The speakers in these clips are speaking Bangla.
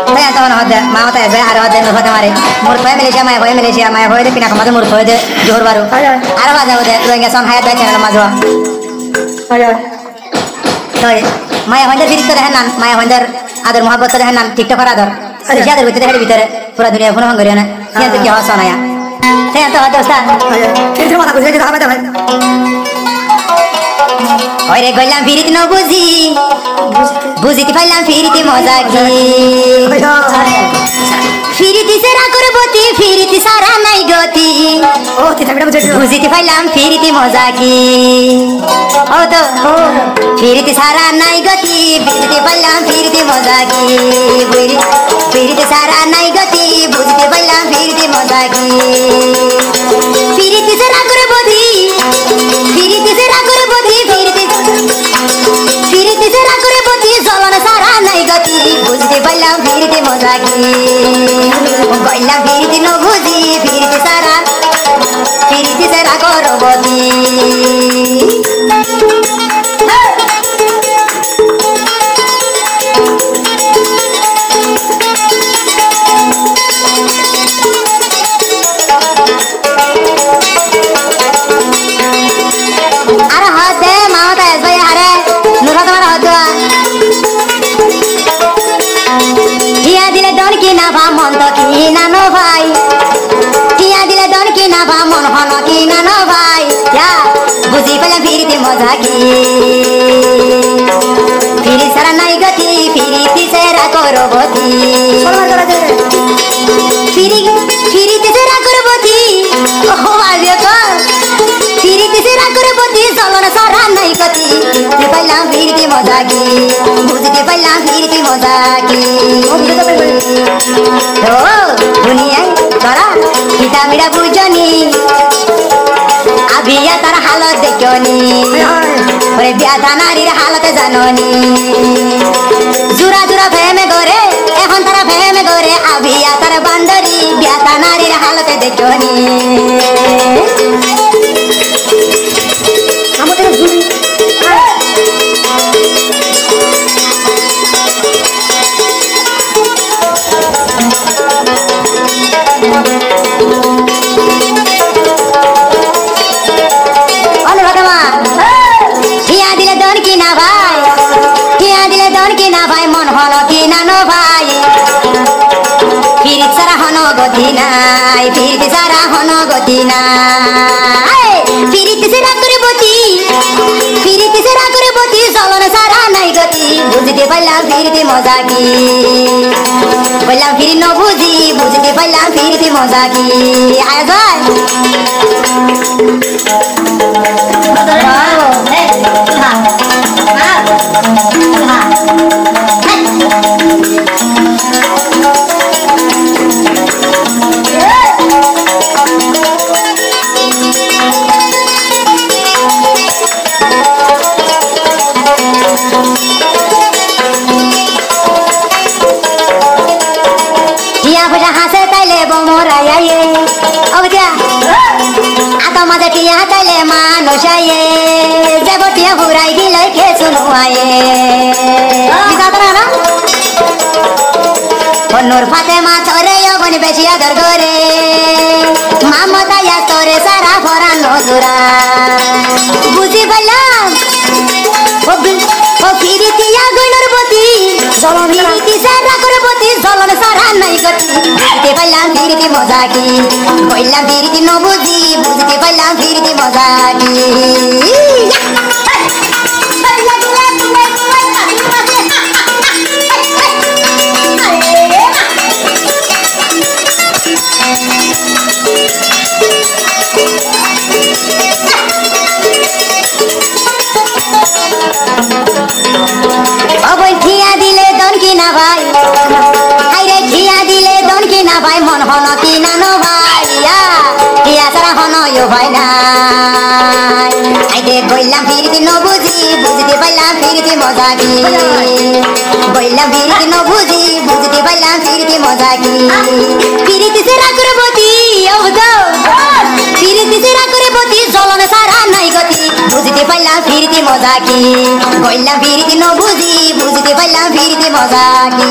তাই তখন হদে মা মত এসে আর হদে নফতে মারে মোর ভয় মালয়েশিয়া মায়া ভয় দে পিনা কমাতে মোর ভয় দে জোর বারু আর বাজা হদে রোহিঙ্গা সন হায়াত বাই চ্যানেল মাজো তাই মায়া হইদের ফিরিতে দেখেন না মায়া হইদের আদর মোহাব্বত দেখেন না টিকটক আদর যাদের ভিতরে হেড ভিতরে পুরো দুনিয়া ফোন করিয়া না কিন্তু কি হস না তাই তো হদে ওস্তাদ ফিরিতে মাথা বুঝে দিতে হবে তো ওরে গইলাম ফিরিতে ন বুঝি বুঝিতে পাইলাম ফিরিতে মজা কি ফিরিতে সেরা করবতি ফিরিতে সারা নাই গতি ও তিতাবিটা বুঝিতে পাইলাম ফিরিতে মজা কি ও তো ফিরিতে সারা নাই গতি বুঝিতে পাইলাম ফিরিতে মজা কি ফিরিতে সারা নাই গতি বুঝিতে পাইলাম ফিরিতে মজা কি ফিরিতে সেরা করবতি ফিরিতে সেরা করবতি ফিরিতে সেরা করবতি জলন সারা নাই গতি বুঝতে পাইলাম ফিরিতে মজা কি কইলাম ফিরিতে ন বুঝি ফিরিতে সেরা করবতি বুঝি পেলাম ফিরিতে মজা কি ফিরি সারা নাই গতি ফিরিতে সেরা করবতি ফিরিতে সেরা করবতি ও আবিও তো ফিরিতে সেরা করবতি চলন সারা নাই গতি বুঝতে পাইলাম ফিরিতে মজা কি বুঝতে পাইলাম ফিরিতে মজা কি ও দুনিয়ায় তোরা পিতা মিরা বুঝনি বিয়া তার হালত দেখনি ওরে বিয়া নারীর হালত জাননি জুরা জুরা ফেমে করে এখন তারা ফেমে করে আবিয়া তার বান্দরি বিয়া নারীর হালতে দেখনি আমাদের নাই ফিরিতে সারা হন গতি নাই ফিরিতে সেরা করে বতি চলন সারা নাই গতি বুঝতে পাইলাম ফিরিতে মজা কি বললাম ফিরি ন বুঝি বুঝতে পাইলাম ফিরিতে মজা কি আয় যায় নূর ফাতেমা তোরে অবন বেশি আদর করে মামতা ইয়া তোরে সারা ভরা নজরা বুঝি বললাম ও ফিরিতি আগুনের বতি ফিরিতি সারা করে বতি জলন সারা নাই গতি বুঝতে পাইলাম ফিরিতি মজা কি কইলাম ফিরিতি ন বুঝি বুঝতে পাইলাম ফিরিতি মজা কি ভাই নাই আইতে কইলাম ফিরিতে ন বুঝি বুঝতে পাইলাম ফিরিতে মজা কি কইলাম ফিরিতে ন বুঝি বুঝতে পাইলাম ফিরিতে মজা কি ফিরিতে সেরা করবতি ফিরিতে সেরা করবতি জলন সারা নাই গতি বুঝতে পাইলাম ফিরিতে মজা কি কইলাম ফিরিতে ন বুঝি বুঝতে পাইলাম ফিরিতে মজা কি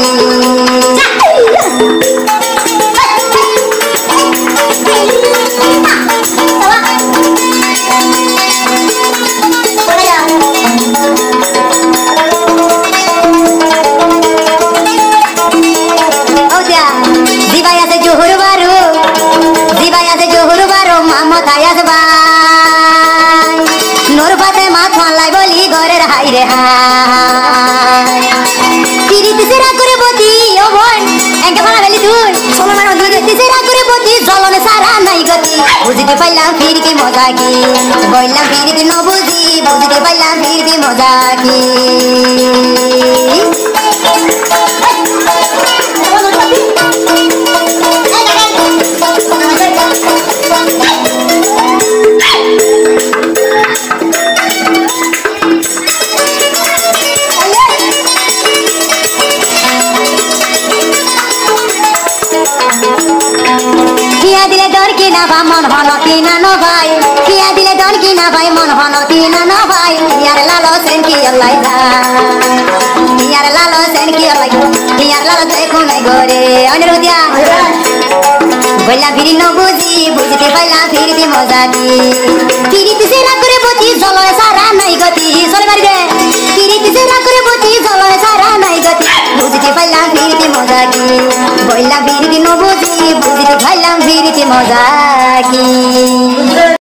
হাই রে হাই পিরিতি সেরা করে বতি ও বোন একে ভাড়া ফেলি তুই চলো না পিরিতি সেরা করে বতি জ্বলনে সারা নাই গতি বুঝতে পাইলাম ফিরতি মজা কি বললাম ফিরতি ন বুঝি বুঝতে পাইলাম ফিরতি মজা কি কিয়া দিলে দর কি না ভাই মন হন কি না ন ভাই কিয়া দিলে দর কি না ভাই মন হন কি না ন ভাই ইয়ার লালো সেন কি আল্লাহ ইয়ার লালো সেন কি আল্লাহ ইয়ার লালো দেখো নাই গরে অনুরোধিয়া বললাম ফিরি ন বুঝি বুঝতে পাইলাম ফিরতি মজা কি ফিরিতি সেরা করে বতি জলয় সারা নাই গতি চলে বাড়ি দে ফিরিতি সেরা করে বতি জলয় সারা নাই গতি বুঝতে পাইলাম ফিরতি মজা কি বললাম ফিরতি ন বুঝি বুঝতে পাইলাম ফিরতি মজা কি